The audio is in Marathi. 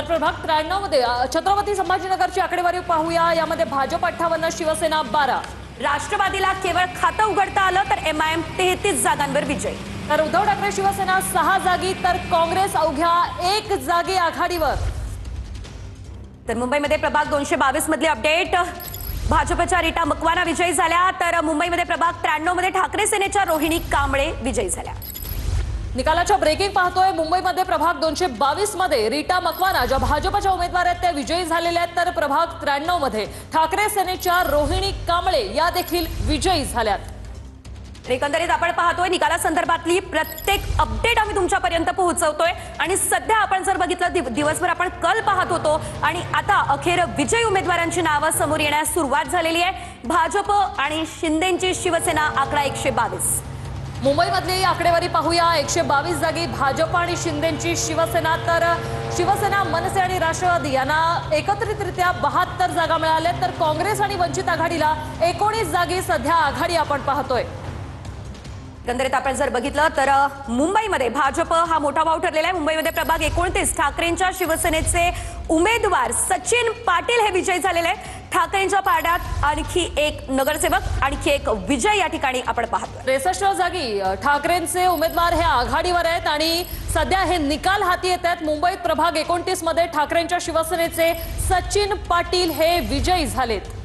प्रभाग 93 मध्ये छत्रपती संभाजीनगरची आकडेवारी पाहूया। यामध्ये भाजप 58, शिवसेना 12। राष्ट्रवादीला केवळ खातं उघडता आलं तर एमआयएम 33 जागांवर विजय। तर उद्धव ठाकरे शिवसेना 6 जागी तर काँग्रेस अवघ्या 1 जागी आघाडीवर। तर मुंबईमध्ये प्रभाग 222 मधली अपडेट, भाजपच्या रीटा मकवाना विजयी झाल्या, तर मुंबईमध्ये प्रभाग 93 मध्ये ठाकरे सेनेच्या रोहिणी कांबळे विजयी झाल्या। निकालाच्या ब्रेकिंग पाहतोय। मुंबईमध्ये प्रभाग 222 मध्ये रीटा मकवाना ज्या भाजपच्या उमेदवार आहेत त्या विजयी झालेल्या आहेत, तर प्रभाग 93 मध्ये ठाकरे सेनेच्या रोहिणी कांबळे या देखील विजयी झाल्यात। एकंदरीत आपण पाहतोय निकालासंदर्भातली प्रत्येक अपडेट आम्ही तुमच्यापर्यंत पोहोचवतोय। आणि सध्या आपण जर बघितलं दिवसभर आपण कल पाहत होतो आणि आता अखेर विजयी उमेदवारांची नावं समोर येण्यास सुरुवात झालेली आहे। भाजप आणि शिंदेची शिवसेना आकडा 122। मुंबईमधली आकडेवारी पाहूया। 122 जागी भाजप आणि शिंदेची शिवसेना, तर शिवसेना, मनसे आणि राष्ट्रवादी यांना एकत्रितरित्या 72 जागा मिळाल्या, तर काँग्रेस आणि वंचित आघाडीला 19 जागी सध्या आघाडी आपण पाहतोय। एकंदरीत आपण जर बघितलं तर मुंबईमध्ये भाजप हा मोठा भाव ठरलेला आहे। मुंबईमध्ये प्रभाग 29 ठाकरेंच्या शिवसेनेचे उमेदवार सचिन पाटील हे विजयी झालेले आहेत। ठाकरेंच्या पारड्यात आणखी एक नगरसेवक, आणखी एक विजय या ठिकाणी आपण पाहतोय। 63 जागी ठाकरेंचे उमेदवार हे आघाडीवर आहेत आणि सध्या हे निकाल हाती येत आहेत। मुंबईत प्रभाग 29 मध्ये ठाकरेंच्या शिवसेनेचे सचिन पाटील हे विजयी झालेत।